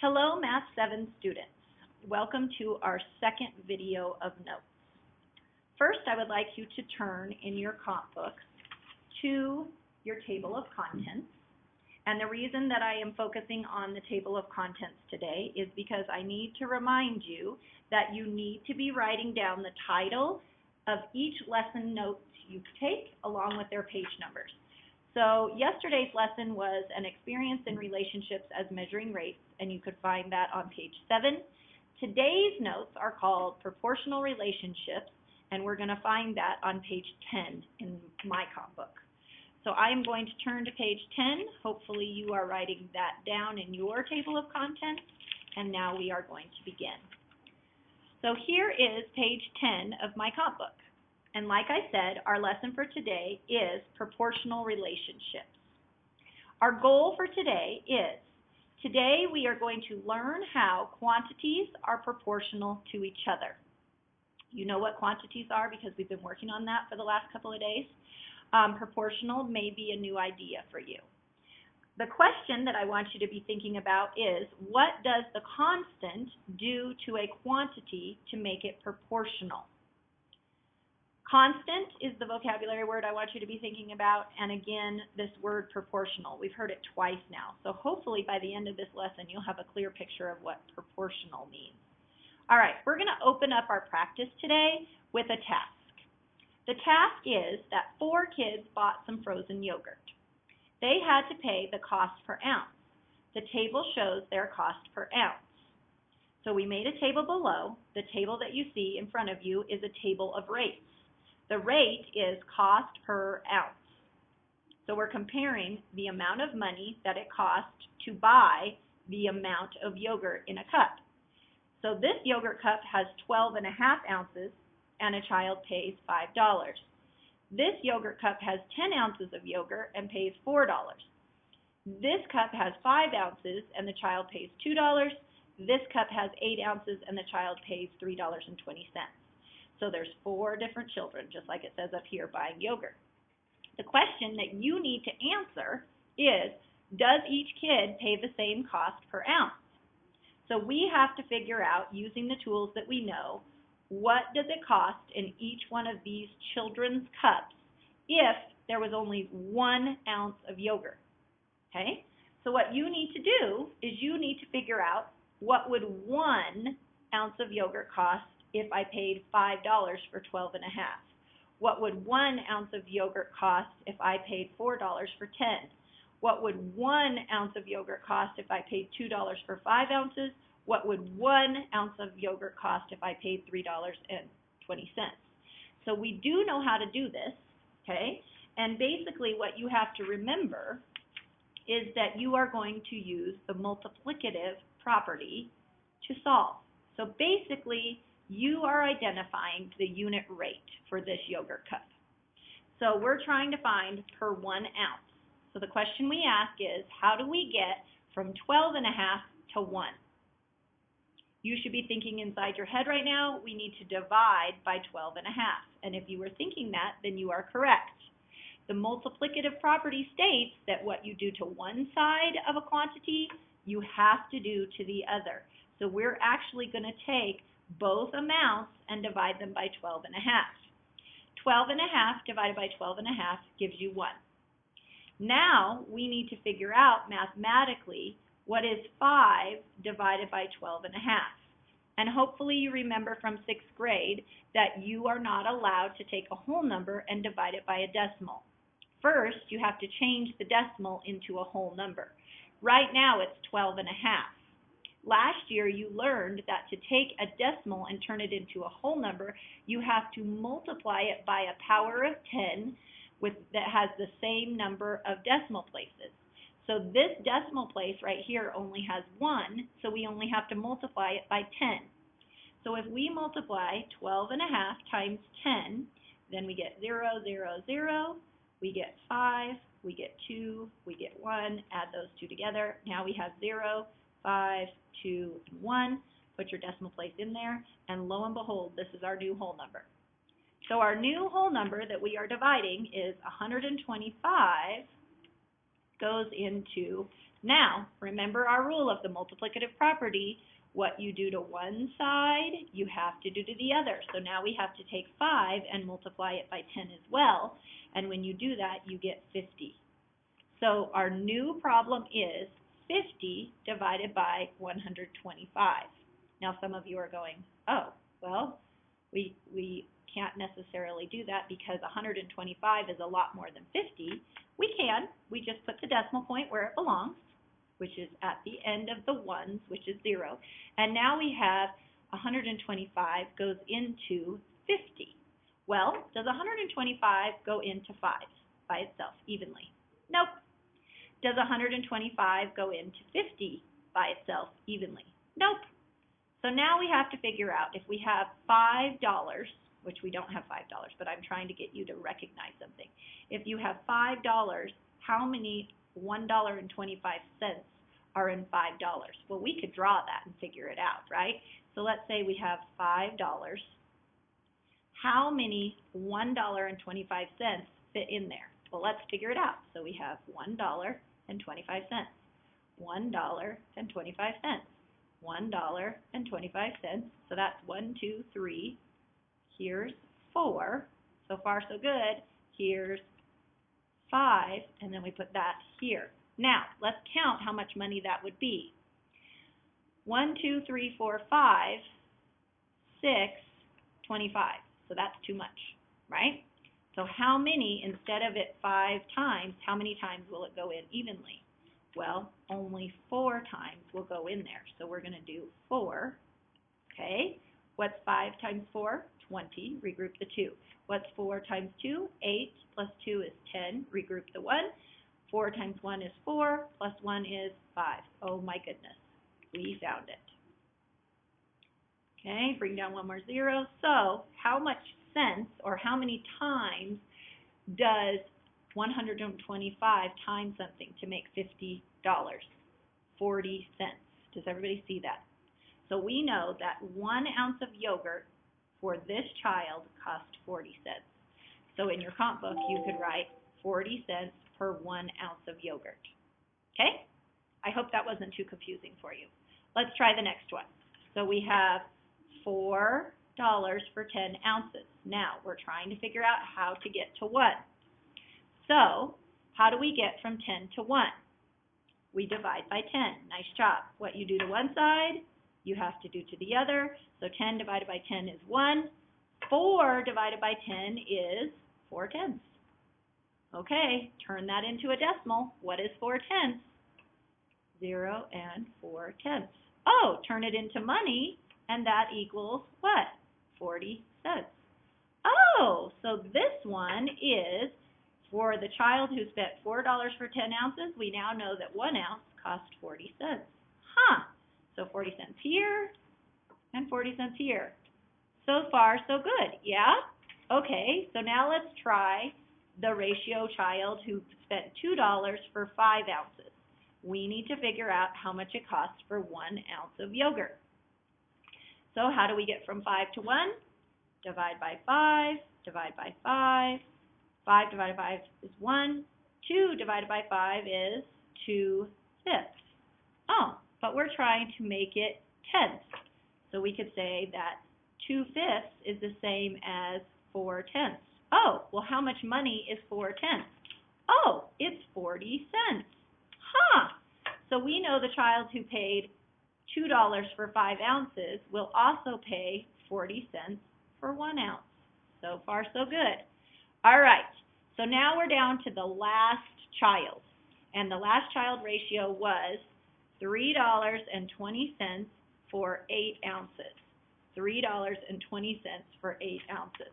Hello, Math 7 students. Welcome to our second video of notes. First, I would like you to turn in your comp books to your table of contents. And the reason that I am focusing on the table of contents today is because I need to remind you that you need to be writing down the title of each lesson note you take along with their page numbers. So yesterday's lesson was an experience in relationships as measuring rates, and you could find that on page 7. Today's notes are called proportional relationships, and we're going to find that on page 10 in my comp book. So I am going to turn to page 10. Hopefully you are writing that down in your table of contents, and now we are going to begin. So here is page 10 of my comp book. And like I said, our lesson for today is proportional relationships. Our goal for today is, today we are going to learn how quantities are proportional to each other. You know what quantities are because we've been working on that for the last couple of days. Proportional may be a new idea for you. The question that I want you to be thinking about is, what does the constant do to a quantity to make it proportional? Constant is the vocabulary word I want you to be thinking about, and again, this word proportional. We've heard it twice now, so hopefully by the end of this lesson you'll have a clear picture of what proportional means. All right, we're going to open up our practice today with a task. The task is that 4 kids bought some frozen yogurt. They had to pay the cost per ounce. The table shows their cost per ounce. So we made a table below. The table that you see in front of you is a table of rates. The rate is cost per ounce. So we're comparing the amount of money that it costs to buy the amount of yogurt in a cup. So this yogurt cup has 12.5 ounces, and a child pays $5. This yogurt cup has 10 ounces of yogurt and pays $4. This cup has 5 ounces, and the child pays $2. This cup has 8 ounces, and the child pays $3.20. So there's 4 different children, just like it says up here, buying yogurt. The question that you need to answer is, does each kid pay the same cost per ounce? So we have to figure out, using the tools that we know, what does it cost in each one of these children's cups if there was only 1 ounce of yogurt. Okay? So what you need to do is you need to figure out what would 1 ounce of yogurt cost if I paid $5 for 12.5. What would 1 ounce of yogurt cost if I paid $4 for 10? What would 1 ounce of yogurt cost if I paid $2 for 5 ounces? What would 1 ounce of yogurt cost if I paid $3.20? So we do know how to do this, okay? And basically what you have to remember is that you are going to use the multiplicative property to solve. So basically, you are identifying the unit rate for this yogurt cup. So we're trying to find per 1 ounce. So the question we ask is, how do we get from 12.5 to 1? You should be thinking inside your head right now, we need to divide by 12.5. And if you were thinking that, then you are correct. The multiplicative property states that what you do to one side of a quantity, you have to do to the other. So we're actually going to take both amounts and divide them by 12.5. 12.5 divided by 12.5 gives you 1. Now we need to figure out mathematically what is 5 divided by 12.5. And hopefully you remember from 6th grade that you are not allowed to take a whole number and divide it by a decimal. First, you have to change the decimal into a whole number. Right now it's 12.5. Last year you learned that to take a decimal and turn it into a whole number, you have to multiply it by a power of 10 that has the same number of decimal places. So this decimal place right here only has 1, so we only have to multiply it by 10. So if we multiply 12.5 times 10, then we get 0, 0, 0, we get 5, we get 2, we get 1, add those two together. Now we have 0, 5, 2, and 1. Put your decimal place in there, and lo and behold, this is our new whole number. So our new whole number that we are dividing is 125 goes into Now, remember our rule of the multiplicative property. What you do to one side, you have to do to the other. So now we have to take 5 and multiply it by 10 as well. And when you do that, you get 50. So our new problem is 50 divided by 125. Now some of you are going, oh, well, we can't necessarily do that because 125 is a lot more than 50. We can. We just put the decimal point where it belongs, which is at the end of the ones, which is 0. And now we have 125 goes into 50. Well, does 125 go into 5 by itself evenly? Nope. Does 125 go into 50 by itself evenly? Nope. So now we have to figure out if we have $5, which we don't have $5, but I'm trying to get you to recognize something. If you have $5, how many $1.25 are in $5? Well, we could draw that and figure it out, right? So let's say we have $5. How many $1.25 fit in there? Well, let's figure it out. So we have $1.25, $1.25, $1.25. So that's 1, 2, 3. Here's 4. So far, so good. Here's 5, and then we put that here. Now, let's count how much money that would be. 1, 2, 3, 4, 5, 6, 25. So that's too much, right? So how many, instead of it 5 times, how many times will it go in evenly? Well, only 4 times will go in there. So we're going to do 4, okay? What's 5 times 4? 20. Regroup the 2. What's 4 times 2? 8 plus 2 is 10. Regroup the 1. 4 times 1 is 4, plus 1 is 5. Oh my goodness, we found it. Okay, bring down one more 0. So how much cents or how many times does 125 times something to make $50? 40 cents. Does everybody see that? So we know that 1 ounce of yogurt for this child cost 40 cents. So in your comp book, you could write 40 cents per 1 ounce of yogurt. Okay? I hope that wasn't too confusing for you. Let's try the next one. So we have $4 for 10 ounces. Now, we're trying to figure out how to get to 1. So, how do we get from 10 to 1? We divide by 10. Nice job. What you do to one side, you have to do to the other. So 10 divided by 10 is 1. 4 divided by 10 is 4 tenths. Okay, turn that into a decimal. What is 4 tenths? 0 and 4 tenths. Oh, turn it into money, and that equals what? 40 cents. Oh, so this one is for the child who spent $4 for 10 ounces. We now know that 1 ounce cost 40 cents. Huh. So 40 cents here and 40 cents here. So far, so good. Yeah? Okay, so now let's try the ratio child who spent $2 for 5 ounces. We need to figure out how much it costs for 1 ounce of yogurt. So how do we get from 5 to 1? Divide by 5, divide by 5. 5 divided by 5 is 1. 2 divided by 5 is 2/5. Oh, but we're trying to make it tenths. So we could say that 2/5 is the same as 4 tenths. Oh, well, how much money is 4 tenths? Oh, it's 40 cents. Huh. So we know the child who paid $2 for 5 ounces will also pay 40 cents for 1 ounce. So far, so good. All right. So now we're down to the last child. And the last child ratio was $3.20 for 8 ounces. $3.20 for 8 ounces.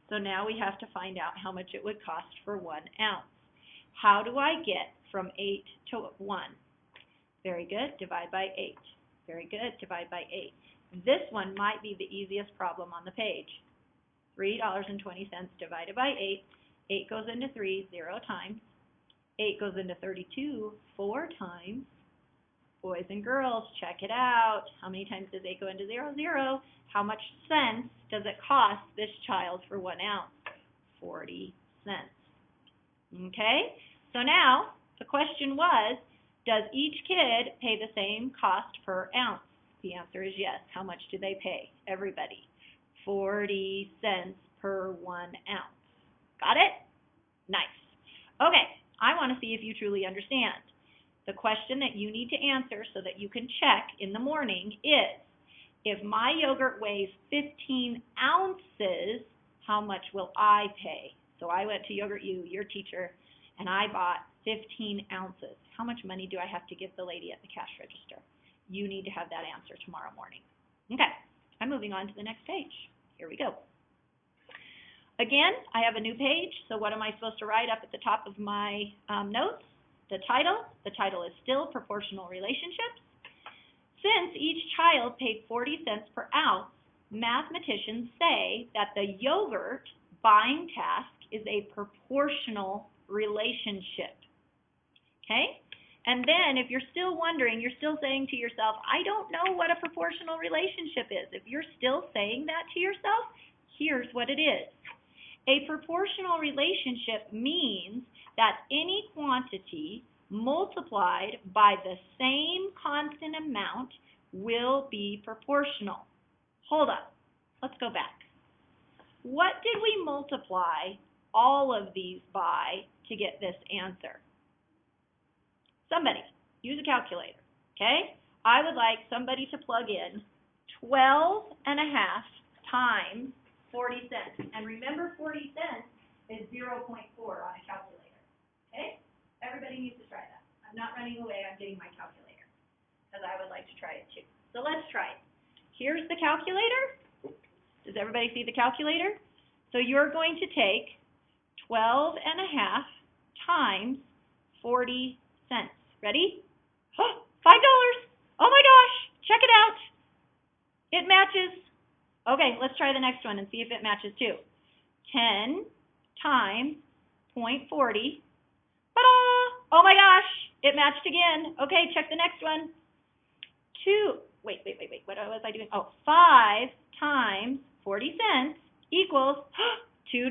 So now we have to find out how much it would cost for 1 ounce. How do I get from 8 to 1? Very good. Divide by 8. Very good. Divide by 8. This one might be the easiest problem on the page. $3.20 divided by 8. 8 goes into 3 0 times. 8 goes into 32 4 times. Boys and girls, check it out. How many times does 8 go into 0? 0. How much cents does it cost this child for 1 ounce? 40 cents. Okay? So now, the question was, Does each kid pay the same cost per ounce? The answer is yes. How much do they pay? Everybody. 40 cents per 1 ounce. Got it? Nice. Okay, I want to see if you truly understand. The question that you need to answer so that you can check in the morning is, if my yogurt weighs 15 ounces, how much will I pay? So I went to Yogurt U, your teacher, and I bought 15 ounces. How much money do I have to give the lady at the cash register? You need to have that answer tomorrow morning. Okay, I'm moving on to the next page. Here we go. Again, I have a new page, so what am I supposed to write up at the top of my notes? The title. The title is still Proportional Relationships. Since each child paid 40 cents per ounce, mathematicians say that the yogurt buying task is a proportional relationship. Okay? And then if you're still wondering, you're still saying to yourself, I don't know what a proportional relationship is. If you're still saying that to yourself, here's what it is. A proportional relationship means that any quantity multiplied by the same constant amount will be proportional. Hold up. Let's go back. What did we multiply all of these by to get this answer? Somebody, use a calculator, okay? I would like somebody to plug in 12 and a half times 40 cents. And remember, 40 cents is 0.4 on a calculator, okay? Everybody needs to try that. I'm not running away. I'm getting my calculator because I would like to try it too. So let's try it. Here's the calculator. Does everybody see the calculator? So you're going to take 12 and a half times 40 cents. Ready? $5. Oh my gosh, check it out. It matches. Okay, let's try the next one and see if it matches too. 10 times 0.40. Ta-da! Oh my gosh, it matched again. Okay, check the next one. Wait. What was I doing? Oh, 5 times 40 cents equals $2.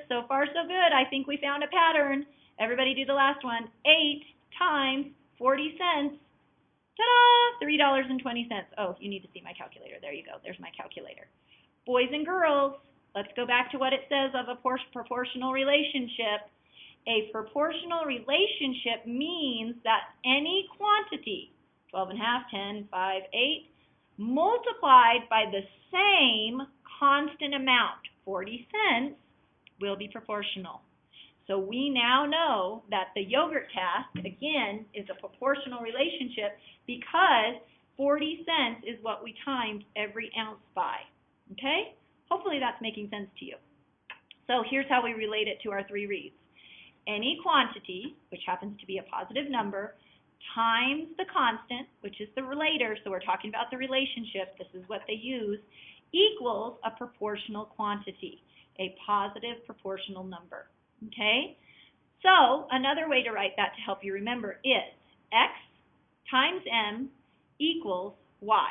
So far, so good. I think we found a pattern. Everybody do the last one. 8 times 40 cents. Ta-da! $3.20. Oh, you need to see my calculator. There you go. There's my calculator. Boys and girls, let's go back to what it says of a proportional relationship. A proportional relationship means that any quantity, 12 and a half, 10, 5, 8, multiplied by the same constant amount, 40 cents, will be proportional. So we now know that the yogurt task, again, is a proportional relationship because 40 cents is what we timed every ounce by. Okay? Hopefully that's making sense to you. So here's how we relate it to our three reads. Any quantity, which happens to be a positive number, times the constant, which is the relator, so we're talking about the relationship, this is what they use, equals a proportional quantity, a positive proportional number. Okay? So another way to write that to help you remember is x times m equals y.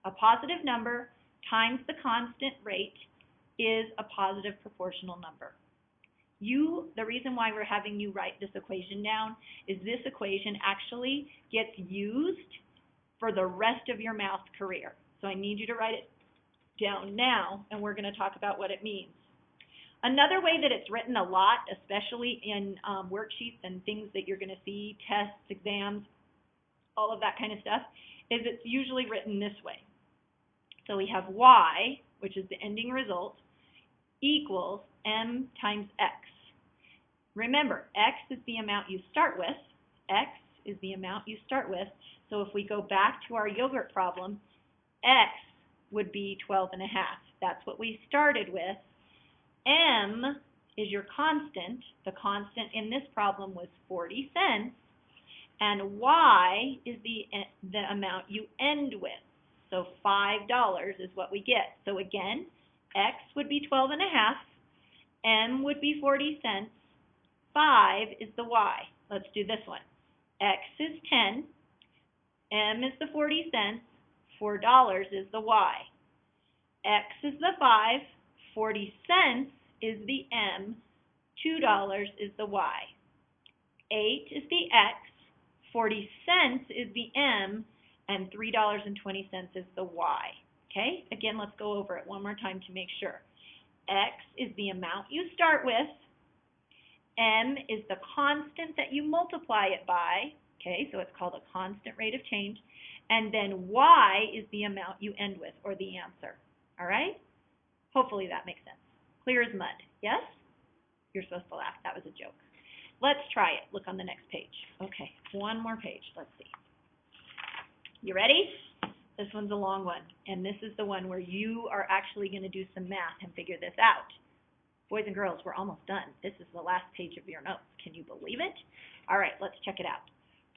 A positive number times the constant rate is a positive proportional number. The reason why we're having you write this equation down is this equation actually gets used for the rest of your math career. So I need you to write it down now, and we're going to talk about what it means. Another way that it's written a lot, especially in worksheets and things that you're going to see, tests, exams, all of that kind of stuff, is it's usually written this way. So we have y, which is the ending result, equals m times x. Remember, x is the amount you start with. X is the amount you start with. So if we go back to our yogurt problem, x would be 12 and a half. That's what we started with. M is your constant. The constant in this problem was 40 cents. And y is the amount you end with. So $5 is what we get. So again, x would be 12 and a half. M would be 40 cents. 5 is the y. Let's do this one. X is 10. M is the 40 cents. $4 is the y. X is the 5. 40 cents is the m. $2 is the y. 8 is the x. 40 cents is the M, and $3.20 is the Y. Okay? Again, let's go over it one more time to make sure. X is the amount you start with. M is the constant that you multiply it by. Okay, so it's called a constant rate of change. And then Y is the amount you end with, or the answer. All right? Hopefully that makes sense. Clear as mud. Yes? You're supposed to laugh. That was a joke. Let's try it. Look on the next page. Okay, one more page. Let's see. You ready? This one's a long one, and this is the one where you are actually going to do some math and figure this out. Boys and girls, we're almost done. This is the last page of your notes. Can you believe it? All right, let's check it out.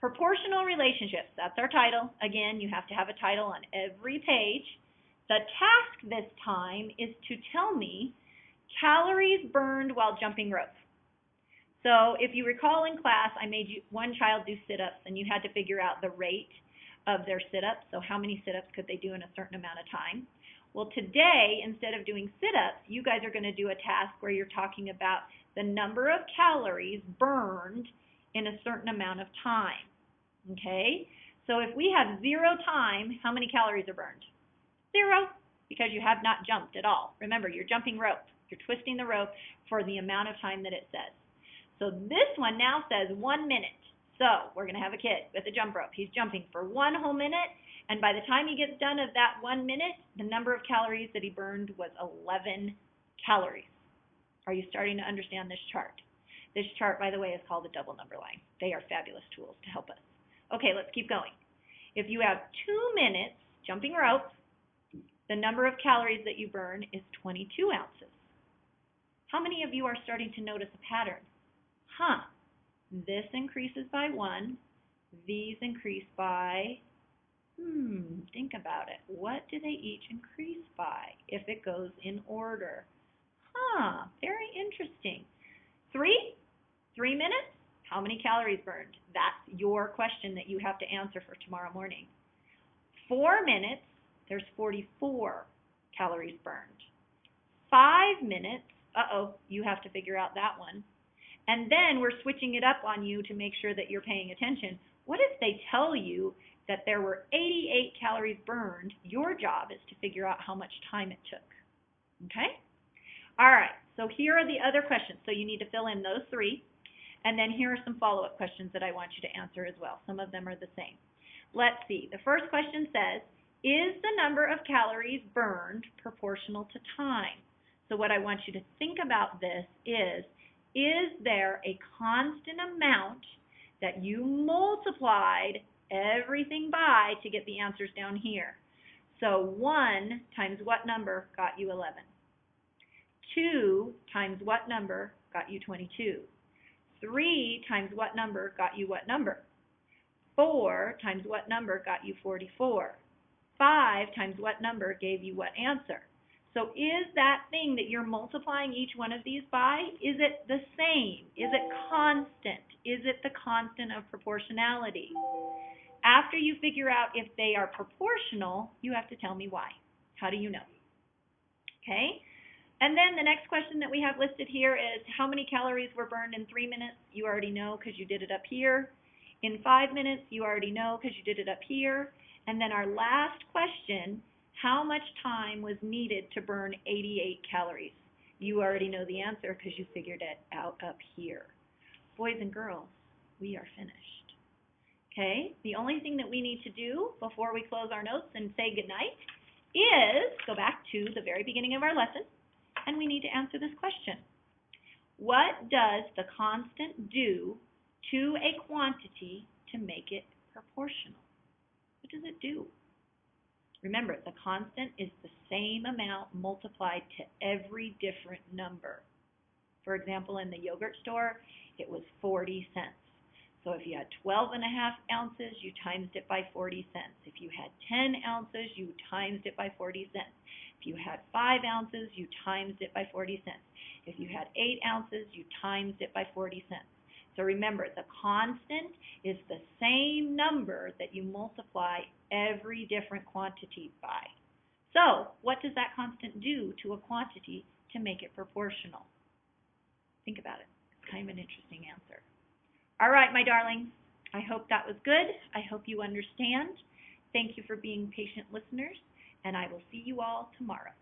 Proportional relationships. That's our title. Again, you have to have a title on every page. The task this time is to tell me calories burned while jumping rope. So if you recall in class, I made one child do sit-ups, and you had to figure out the rate of their sit-ups, so how many sit-ups could they do in a certain amount of time. Well, today, instead of doing sit-ups, you guys are going to do a task where you're talking about the number of calories burned in a certain amount of time. Okay? So if we have 0 time, how many calories are burned? 0, because you have not jumped at all. Remember, you're jumping rope. You're twisting the rope for the amount of time that it says. So this one now says 1 minute. So we're going to have a kid with a jump rope. He's jumping for 1 whole minute, and by the time he gets done of that 1 minute, the number of calories that he burned was 11 calories. Are you starting to understand this chart? This chart, by the way, is called the double number line. They are fabulous tools to help us. Okay, let's keep going. If you have 2 minutes jumping rope, the number of calories that you burn is 22 ounces. How many of you are starting to notice a pattern? This increases by 1. These increase by, think about it. What do they each increase by if it goes in order? Very interesting. 3 minutes? How many calories burned? That's your question that you have to answer for tomorrow morning. 4 minutes, there's 44 calories burned. 5 minutes, you have to figure out that one. And then we're switching it up on you to make sure that you're paying attention. What if they tell you that there were 88 calories burned? Your job is to figure out how much time it took. Okay? All right, so here are the other questions. So you need to fill in those 3. And then here are some follow-up questions that I want you to answer as well. Some of them are the same. Let's see. The first question says, is the number of calories burned proportional to time? So what I want you to think about this is there a constant amount that you multiplied everything by to get the answers down here? So 1 times what number got you 11? 2 times what number got you 22? 3 times what number got you what number? 4 times what number got you 44? 5 times what number gave you what answer? So is that thing that you're multiplying each one of these by, is it the same? Is it constant? Is it the constant of proportionality? After you figure out if they are proportional, you have to tell me why. How do you know? Okay? And then the next question that we have listed here is how many calories were burned in 3 minutes? You already know because you did it up here. In 5 minutes, you already know because you did it up here. And then our last question, how much time was needed to burn 88 calories? You already know the answer because you figured it out up here. Boys and girls, we are finished. Okay? The only thing that we need to do before we close our notes and say goodnight is go back to the very beginning of our lesson, and we need to answer this question. What does the constant do to a quantity to make it proportional? What does it do? Remember, the constant is the same amount multiplied to every different number. For example, in the yogurt store, it was 40 cents. So if you had 12.5 ounces, you times it by 40 cents. If you had 10 ounces, you times it by 40 cents. If you had 5 ounces, you times it by 40 cents. If you had 8 ounces, you times it by 40 cents. So remember, the constant is the same number that you multiply every different quantity by. So what does that constant do to a quantity to make it proportional? Think about it. It's kind of an interesting answer. All right, my darlings, I hope that was good. I hope you understand. Thank you for being patient listeners, and I will see you all tomorrow.